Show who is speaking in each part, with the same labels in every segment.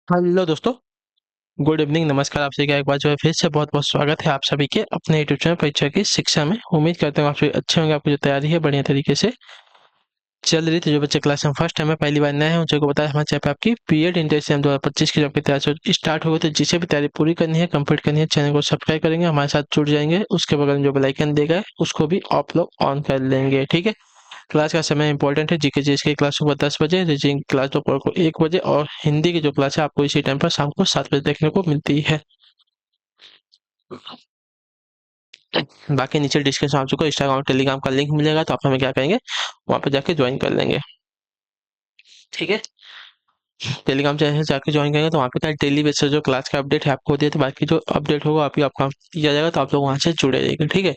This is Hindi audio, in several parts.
Speaker 1: हेलो दोस्तों। गुड इवनिंग, नमस्कार। आपसे क्या एक बार जो है फिर से बहुत बहुत स्वागत है आप सभी के अपने यूट्यूब चैनल परीक्षा की शिक्षा में। उम्मीद करता हूँ आप सभी अच्छे होंगे। आपकी जो तैयारी है बढ़िया तरीके से चल रही थी। जो बच्चे क्लास में फर्स्ट टाइम है, पहली बार नए हैं, उन सबको बताया हमारे चैनल पे आपकी बीएड इंटर एग्जाम 2025 की जो आपकी तैयारी स्टार्ट हो गई। तो जिसे भी तैयारी पूरी करनी है, कंप्लीट करनी है, चैनल को सब्सक्राइब करेंगे, हमारे साथ जुड़ जाएंगे। उसके बगल में जो बेल आइकन देगा है उसको भी आप लोग ऑन कर लेंगे, ठीक है। क्लास का समय इंपॉर्टेंट है। जीके जीएस की क्लास सुबह 10 बजे, रीजनिंग क्लास दोपहर को 1 बजे, और हिंदी की जो क्लास है आपको इसी टाइम पर शाम को 7 बजे देखने को मिलती है। बाकी नीचे डिस्क्रिप्शन आप को इंस्टाग्राम टेलीग्राम का लिंक मिलेगा, तो आप हमें क्या करेंगे, वहाँ पे जाके ज्वाइन कर लेंगे, ठीक है। टेलीग्राम चैनल से जाके ज्वाइन करेंगे तो वहाँ पे क्या डेली बेसिस जो क्लास का अपडेट है आपको देते, बाकी जो अपडेट होगा आपका दिया जाएगा, तो आप लोग वहाँ से जुड़े रहिएगा, ठीक है।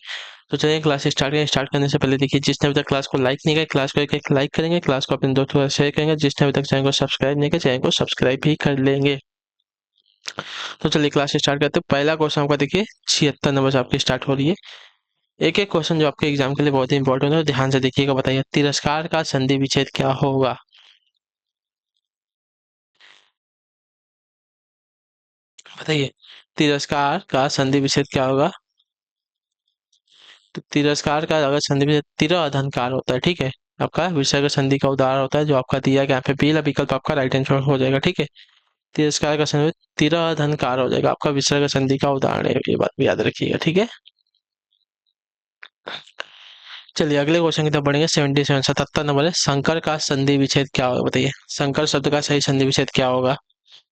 Speaker 1: तो चलिए क्लास स्टार्ट करें। स्टार्ट करने से पहले देखिए, जिसने अभी तक क्लास को लाइक नहीं किया, क्लास को एक लाइक करेंगे, क्लास को अपने दोस्तों के साथ शेयर करेंगे। जिसने अभी तक चैनल को सब्सक्राइब नहीं किया, चैनल को सब्सक्राइब भी कर लेंगे। तो चलिए क्लास स्टार्ट करते हैं। पहला क्वेश्चन आपका देखिए 76 नंबर से आपकी स्टार्ट हो रही है। एक एक क्वेश्चन जो आपके एग्जाम के लिए बहुत ही इंपॉर्टेंट है, ध्यान से देखिएगा। बताइए, तिरस्कार का संधि विच्छेद क्या होगा। बताइए, तिरस्कार का संधि विच्छेद क्या होगा। तो तिरस्कार का अगर संधि विच्छेद तिर अधनकार होता है, ठीक है। आपका विसर्ग संधि का उदाहरण होता है जो आपका दिया गया, यहाँ पे पहला विकल्प आपका राइट आंसर हो जाएगा, ठीक है। तिरस्कार का संधि तिर अधनकार हो जाएगा, आपका विसर्ग संधि का उदाहरण है, ये बात भी याद रखिएगा, ठीक है। चलिए अगले क्वेश्चन की तरफ बढ़ेंगे। 77 77 नंबर है। संकर का संधि विच्छेद क्या होगा। बताइए, संकर शब्द का सही संधि विच्छेद क्या होगा।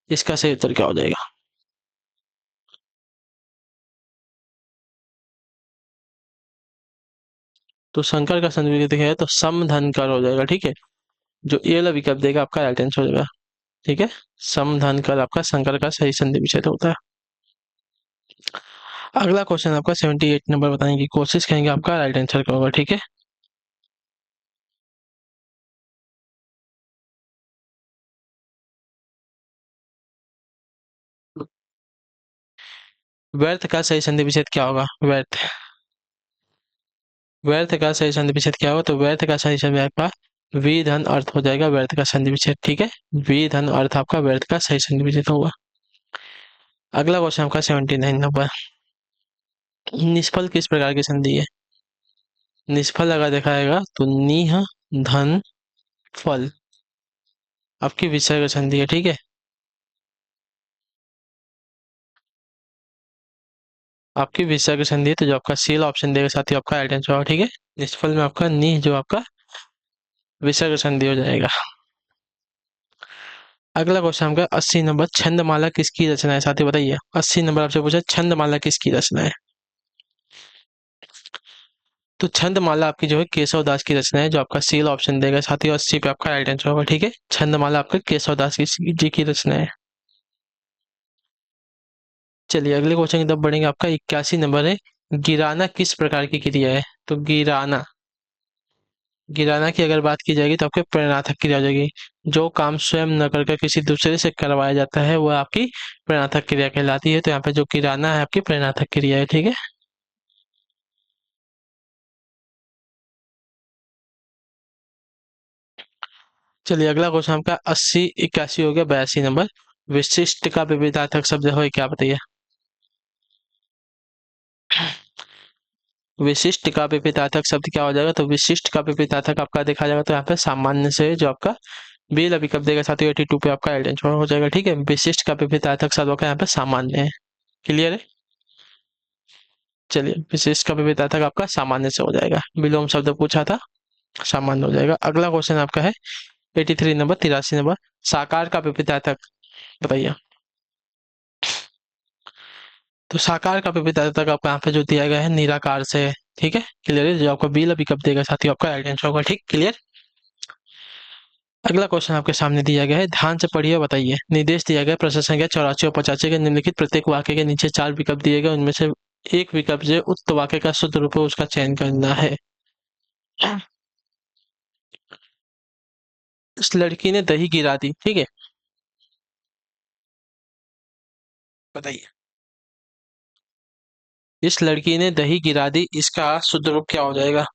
Speaker 1: इसका सही उत्तर क्या हो जाएगा। तो संकर का संधि विच्छेद देखिएगा तो समधनकर हो जाएगा, ठीक है। जो ये वाला विकल्प देगा आपका राइट आंसर हो जाएगा, ठीक है। समधनकर आपका संकर का सही संधि विच्छेद होता है। अगला क्वेश्चन आपका 78 नंबर बताने की कोशिश करेंगे, आपका राइट आंसर क्या होगा, ठीक है। व्यर्थ का सही संधि विच्छेद क्या होगा। व्यर्थ, व्यर्थ का सही संधि विच्छेद क्या होगा। तो व्यर्थ का सही संधि आपका वी धन अर्थ हो जाएगा, व्यर्थ का संधि विच्छेद, ठीक है। वी धन अर्थ आपका व्यर्थ का सही संधि विच्छेद होगा। अगला क्वेश्चन आपका 79 नंबर। निष्फल किस प्रकार की संधि है। निष्फल अगर देखा जाएगा तो निह धन फल आपकी विसर्ग संधि है, ठीक है। आपकी विसर्ग संधि है, तो जो आपका सील ऑप्शन देगा साथ ही आपका राइट आंसर होगा, ठीक है। निष्फल में आपका नि जो आपका विसर्ग संधि हो जाएगा। अगला क्वेश्चन आपका 80 नंबर। छंदमाला किसकी रचना है, साथी बताइए। 80 नंबर आपसे पूछा छंदमाला किसकी रचना है। तो छंदमाला आपकी जो है केशव दास की रचना है, जो आपका सील ऑप्शन देगा साथी, 80 पे आपका राइट आंसर होगा, ठीक है। छंदमाला आपका केशव दास जी की रचना है। चलिए अगले क्वेश्चन की तरफ बढ़ेंगे। आपका 81 नंबर है। गिराना किस प्रकार की क्रिया है। तो गिराना, गिराना की अगर बात की जाएगी तो आपके प्रेरणार्थक क्रिया हो जाएगी। जो काम स्वयं न करके किसी दूसरे से करवाया जाता है वह आपकी प्रेरणार्थक क्रिया कहलाती है। तो यहाँ पे जो गिराना है आपकी प्रेरणार्थक क्रिया है, ठीक है। चलिए अगला क्वेश्चन आपका 80 81 हो गया। 82 नंबर। विशिष्ट का विविधार्थक शब्द हो क्या, बताइए। विशिष्ट का विपरीतार्थक शब्द क्या हो जाएगा। तो विशिष्ट का विपरीतार्थक आपका देखा जाएगा तो यहाँ पे सामान्य से जो आपका बी विकल्प देगा साथ ही 82 पे आपका आइडेंटिफाई हो जाएगा, ठीक है। विशिष्ट का विपरीतार्थक शब्द का यहाँ पे सामान्य है। क्लियर है। चलिए विशिष्ट का विपरीतार्थक आपका सामान्य से हो जाएगा। विलोम शब्द पूछा था, सामान्य हो जाएगा। अगला क्वेश्चन आपका है 83 नंबर, 83 नंबर। साकार का विपरीतार्थक बताइए। तो साकार का विपरीतार्थक आपका यहाँ पे जो दिया गया है निराकार से है, ठीक है। क्लियर है। जो आपका बी विकल्प देगा साथ ही आपका आइडेंटिफाई होगा, ठीक क्लियर। अगला क्वेश्चन आपके सामने दिया गया है, ध्यान से पढ़िए, बताइए। निर्देश दिया गया प्रश्न संख्या 84 और 85 के निम्नलिखित प्रत्येक वाक्य के नीचे 4 विकल्प दिए गए, उनमें से एक विकल्प जो उक्त वाक्य का शुद्ध रूप है उसका चयन करना है। इस लड़की ने दही गिरा दी, ठीक है। बताइए, इस लड़की ने दही गिरा दी, इसका शुद्ध रूप क्या हो जाएगा।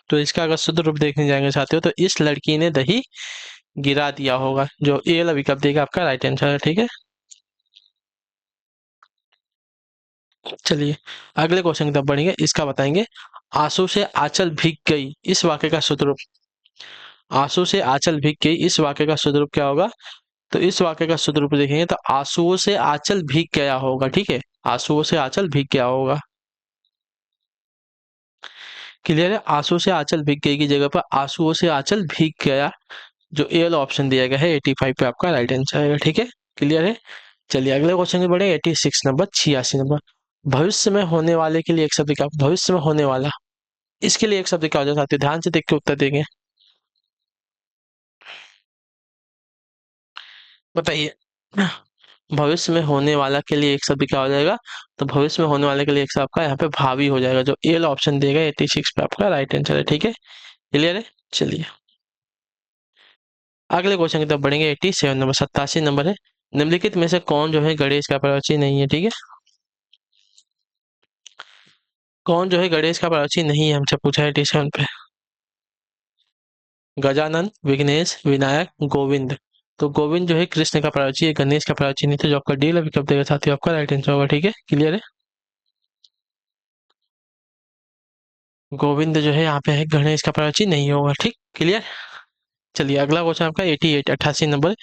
Speaker 1: तो इसका अगर शुद्ध रूप देखने जाएंगे साथियों, तो इस लड़की ने दही गिरा दिया होगा, जो ए वाला विकल्प देगा आपका राइट आंसर है। ठीक है, चलिए अगले क्वेश्चन की तरफ बढ़ेंगे, इसका बताएंगे। आंसू से आंचल भीग गई, इस वाक्य का शुद्ध रूप। आंसू से आंचल भीग गई, इस वाक्य का शुद्ध रूप क्या होगा? तो इस वाक्य का शुद्ध रूप देखेंगे तो आंसुओं से आंचल भीग गया होगा। ठीक है, आंसुओं से आंचल भीग गया होगा। क्लियर है, आंसू से आंचल भीग गई की जगह पर आंसुओं से आंचल भीग गया, जो ए वाला ऑप्शन दिया गया है 85 पे आपका राइट आंसर है। ठीक है, क्लियर है। चलिए अगले क्वेश्चन में बढ़े, 86 नंबर, 86 नंबर। भविष्य में होने वाले के लिए एक शब्द क्या? भविष्य में होने वाला, इसके लिए एक शब्द क्या हो जाए साथियों? ध्यान से देख के उत्तर देंगे, बताइए। भविष्य में होने वाला के लिए एक शब्द क्या हो जाएगा? तो भविष्य में होने वाले के लिए एक शब्द आपका यहाँ पे भावी हो जाएगा, जो ए वाला ऑप्शन देगा 86 पे आपका राइट आंसर है। ठीक है, क्लियर है। चलिए अगले क्वेश्चन की तरफ बढ़ेंगे, 87 नंबर, 87 नंबर है। निम्नलिखित में से कौन जो है गणेश का पर्यायवाची नहीं है? ठीक है, कौन जो है गणेश का पर्यायवाची नहीं है, हमसे पूछा है 87 पे। गजानन, विघ्नेश, विनायक, गोविंद। तो गोविंद जो है कृष्ण का पर्यायवाची है, गणेश का पर्यायवाची नहीं, तो जो आपका डी वाला विकल्प देगा साथियों आपका राइट आंसर होगा। ठीक है, क्लियर है। गोविंद जो है यहाँ पे है, गणेश का पर्यायवाची नहीं होगा। ठीक, क्लियर। चलिए अगला क्वेश्चन आपका 88, 88 नंबर।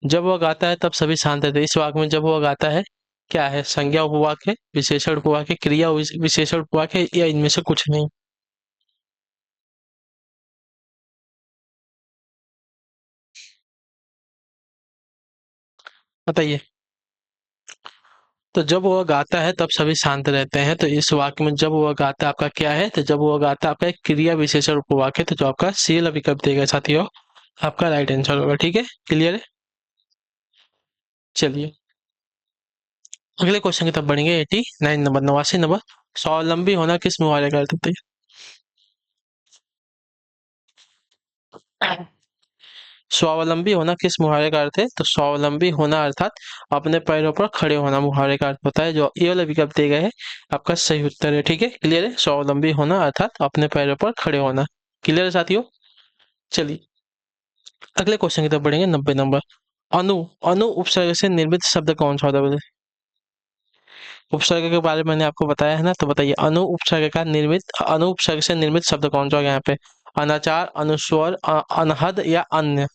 Speaker 1: जब वह गाता है तब सभी शांत रहते हैं, इस वाक्य में जब वह गाता है क्या है? संज्ञा उपवाक है, विशेषण उपवाक है, क्रिया विशेषण उपवाक है, या इनमें से कुछ नहीं? बताइए। तो जब वह गाता है तब सभी शांत रहते हैं, तो इस वाक्य में जब वह गाता है आपका क्या है? तो जब वह गाता है आपका एक क्रिया विशेषण उपवाक है, तो जो आपका सी वाला विकल्प देगा साथियों आपका राइट आंसर होगा। ठीक है, क्लियर है। चलिए अगले क्वेश्चन की तरफ बढ़ेंगे, 89 नंबर, 89 नंबर। स्वावलंबी होना किस मुहावरे का अर्थ होता है? स्वावलंबी होना किस मुहावरे का अर्थ है? तो स्वावलंबी होना अर्थात अपने पैरों पर खड़े होना मुहावरे का अर्थ होता है, जो ये वाला विकल्प दिया गया है आपका सही उत्तर है। ठीक है, क्लियर है। स्वावलंबी होना अर्थात अपने पैरों पर खड़े होना। क्लियर है साथियों। चलिए अगले क्वेश्चन की तरफ बढ़ेंगे, 90 नंबर। अनु, अनु उपसर्ग से निर्मित शब्द कौन सा होता है? उपसर्ग के बारे में मैंने आपको बताया है ना, तो बताइए अनु उपसर्ग का निर्मित, अनु उपसर्ग से निर्मित शब्द कौन सा होगा यहाँ पे? अनाचार, अनुस्वर, अनहद या अन्य?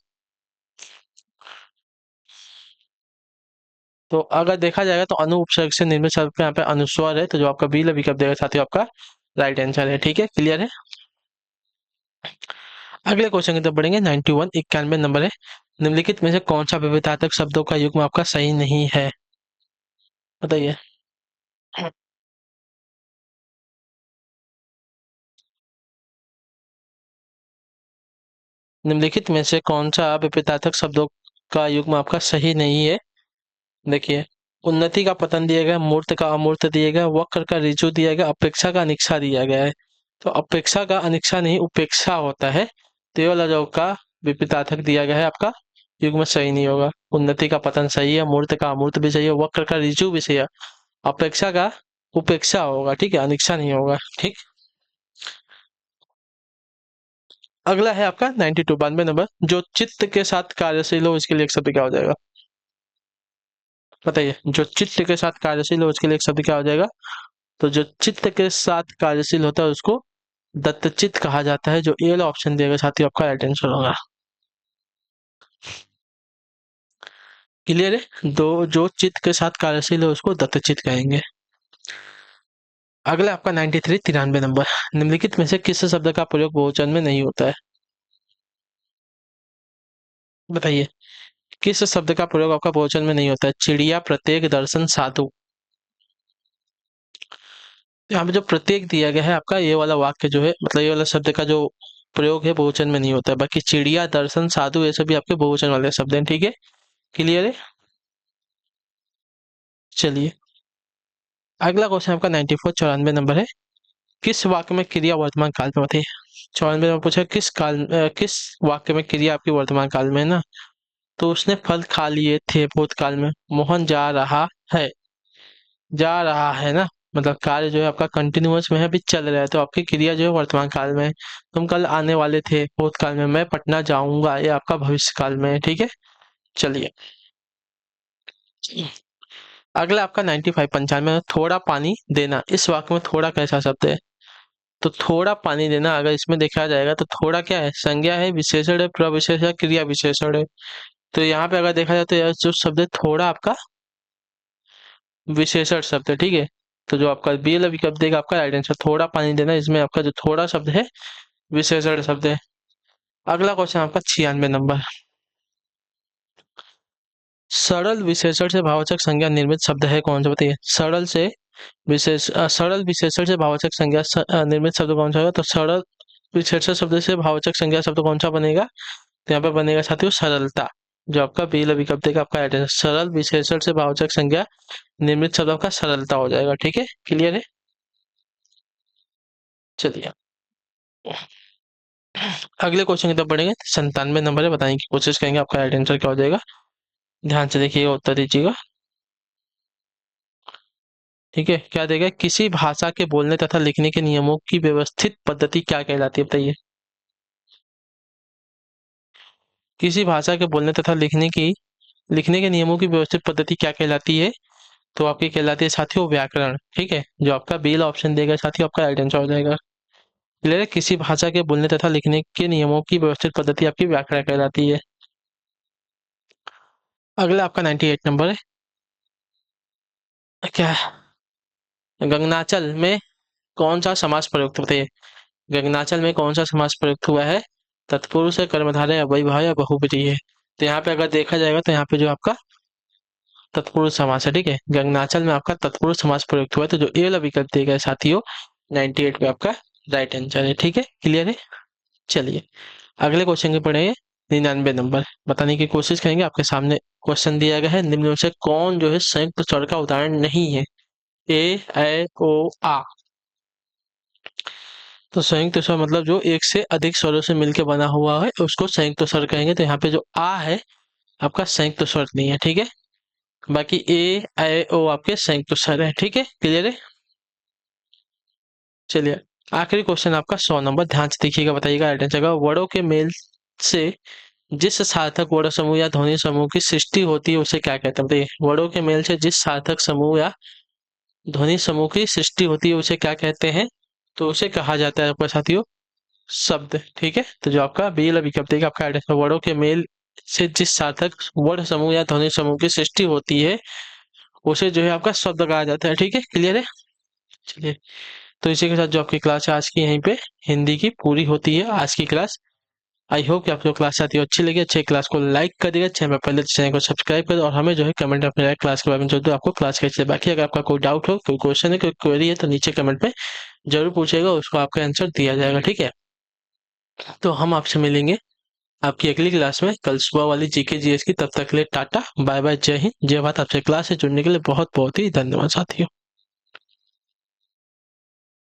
Speaker 1: तो अगर देखा जाएगा तो अनु उपसर्ग से निर्मित शब्द पे यहाँ पे अनुस्वर है, तो जो आपका बी विकल्प देगा साथियों आपका राइट आंसर है। ठीक है, क्लियर है। अगले क्वेश्चन की तरफ बढ़ेंगे, 91, 91 नंबर है। निम्नलिखित में से कौन सा विविधार्थक शब्दों का युग्म आपका सही नहीं है? बताइए। निम्नलिखित में से कौन सा विविधार्थक शब्दों का युग्म आपका सही नहीं है? देखिए, उन्नति का पतन दिया गया, मूर्त का अमूर्त दिया गया, वक्र का ऋजु दिया गया, अपेक्षा का अनिक्षा दिया गया है। तो अपेक्षा का अनिक्षा नहीं, उपेक्षा होता है, तो ये वाला जो का विपरीतार्थक दिया गया है आपका युग्म सही नहीं होगा। उन्नति का पतन सही है, मूर्त का अमूर्त भी सही है, वक्र का ऋजु भी सही है, अपेक्षा का उपेक्षा होगा। ठीक है, अनिक्षा नहीं होगा। ठीक, अगला है आपका 92, 92 नंबर। जो चित्त के साथ कार्यशील हो, इसके लिए एक शब्द क्या हो जाएगा? बताइए। जो चित्त के साथ कार्यशील हो, इसके लिए एक शब्द क्या हो जाएगा? तो जो चित्त के साथ कार्यशील होता है उसको दत्तचित्त कहा जाता है, जो ए वाला ऑप्शन दिया गया साथियों आपका राइट आंसर होगा। क्लियर है, दो जो चित्त के साथ कार्यशील है उसको दत्तचित्त कहेंगे। अगला आपका 93, 93 नंबर। निम्नलिखित में से किस शब्द का प्रयोग बहुवचन में नहीं होता है? बताइए, किस शब्द का प्रयोग आपका बहुवचन में नहीं होता है? चिड़िया, प्रत्येक, दर्शन, साधु। यहाँ पे जो प्रत्येक दिया गया है आपका ये वाला वाक्य जो है, मतलब ये वाला शब्द का जो प्रयोग है बहुवचन में नहीं होता है। बाकी चिड़िया, दर्शन, साधु ये सभी आपके बहुवचन वाले शब्द हैं। ठीक है, क्लियर है। चलिए अगला क्वेश्चन आपका 94, 94 नंबर है। किस वाक्य में क्रिया वर्तमान काल में होती है? 94 में पूछा किस वाक्य में क्रिया आपकी वर्तमान काल में है ना? तो उसने फल खा लिए थे भूतकाल में, मोहन जा रहा है, जा रहा है ना, मतलब कार्य जो है आपका कंटिन्यूअस में है, अभी चल रहा है, तो आपकी क्रिया जो है वर्तमान काल में है। तुम कल आने वाले थे भूतकाल में, मैं पटना जाऊंगा ये आपका भविष्य काल में है। ठीक है, चलिए अगला आपका 95 95 में थोड़ा पानी देना। इस वाक्य में थोड़ा कैसा शब्द है? तो थोड़ा पानी देना अगर इसमें देखा जाएगा तो थोड़ा क्या है? संज्ञा है, विशेषण है, प्रविशेषण है, क्रिया विशेषण है। तो यहाँ पे अगर देखा जाए तो यह जो शब्द है थोड़ा आपका विशेषण शब्द है। ठीक है, तो जो आपका बी वाला विकल्प देगा आपका राइट आंसर, थोड़ा पानी देना, इसमें आपका जो थोड़ा शब्द है विशेषण शब्द है। अगला क्वेश्चन आपका 96 नंबर। सरल विशेषण से भाववाचक संज्ञा निर्मित शब्द है कौन सा? बताइए। सरल विशेषण से भाववाचक संज्ञा निर्मित शब्द कौन सा होगा? तो सरल विशेषण शब्द से भाववाचक संज्ञा शब्द कौन सा बनेगा? तो यहाँ पे बनेगा साथियों सरलता, जो आपका बी वाला विकल्प देगा आपका राइट आंसर। सरल विशेषण से भाववाचक संज्ञा निर्मित शब्द आपका सरलता हो जाएगा। ठीक है, क्लियर है? चलिए अगले क्वेश्चन की तरफ बढ़ेंगे। 97 नंबर है, बताने की कोशिश करेंगे आपका राइट आंसर क्या हो जाएगा। ध्यान से देखिएगा, उत्तर दीजिएगा। ठीक है, क्या देगा? किसी भाषा के बोलने तथा लिखने के नियमों की व्यवस्थित पद्धति क्या कहलाती है? बताइए। किसी भाषा के बोलने तथा लिखने के नियमों की व्यवस्थित पद्धति क्या कहलाती है? तो आपकी कहलाती है साथियों व्याकरण। ठीक है, जो आपका बी वाला ऑप्शन देगा साथियों आपका राइट आंसर हो जाएगा। क्लियर है? किसी भाषा के बोलने तथा लिखने के नियमों की व्यवस्थित पद्धति आपकी व्याकरण कहलाती है। अगला आपका 98 नंबर है। क्या है? गगनाचल में कौन सा समास प्रयुक्त? बताइए। गगनाचल में कौन सा समास प्रयुक्त हुआ है? तत्पुरुष है, कर्मधारय, अव्ययभाव या बहुब्रीहि है? तो यहाँ पे अगर देखा जाएगा तो यहाँ पे जो आपका तत्पुरुष समास है। ठीक है, गगनाचल में आपका तत्पुरुष समास प्रयुक्त हुआ है, तो जो ए वाला विकल्प दिया गया है साथियों 98 पे आपका राइट आंसर है। ठीक है, क्लियर है? चलिए अगले क्वेश्चन के पढ़ेंगे। 99 नंबर, बताने की कोशिश करेंगे। आपके सामने क्वेश्चन दिया गया है, निम्न में से कौन जो है संयुक्त स्वर का उदाहरण नहीं है? ए, ऐ, ओ, आ। तो संयुक्त स्वर मतलब जो एक से अधिक स्वरों से मिलकर बना हुआ है उसको संयुक्त स्वर कहेंगे। तो यहाँ पे जो आ है आपका संयुक्त स्वर नहीं है। ठीक है, बाकी ए, ऐ, ओ आपके संयुक्त स्वर है। ठीक है, क्लियर है? चलिए आखिरी क्वेश्चन आपका 100 नंबर, ध्यान से देखिएगा, बताइएगा राइट आंसर का। वर्डों के मेल से जिस सार्थक वर्ण समूह या ध्वनि समूह की सृष्टि होती है उसे क्या कहते हैं? बताइए। वर्डों के मेल से जिस सार्थक समूह या ध्वनि समूह की सृष्टि होती है उसे क्या कहते हैं? तो उसे कहा जाता है आपका साथियों शब्द। ठीक है, तो जो आपका बी वाला विकल्प देगा आपका राइट आंसर, वर्डों के मेल से जिस सार्थक वर्ण समूह या ध्वनि समूह की सृष्टि होती है उसे जो है आपका शब्द कहा जाता है। ठीक है, क्लियर है? चलिए, तो इसी के साथ जो आपकी क्लास है आज की यहीं पे हिंदी की पूरी होती है आज की क्लास। आई होप कि आपको क्लास आती हो अच्छी लगी। अच्छे क्लास को लाइक कर देगा, चैनल में पहले चैनल को सब्सक्राइब कर और हमें जो है कमेंट अपने क्लास के बारे में जो दो आपको क्लास कैसे। बाकी अगर आपका कोई डाउट हो, कोई क्वेश्चन है, कोई क्वेरी है तो नीचे कमेंट में जरूर पूछेगा, उसको आपका आंसर दिया जाएगा। ठीक है, तो हम आपसे मिलेंगे आपकी अगली क्लास में कल सुबह वाली जीके जीएस की। तब तक के लिए टाटा बाय बाय, जय हिंद जय भारत। आपसे क्लास से जुड़ने के लिए बहुत बहुत ही धन्यवाद साथियों।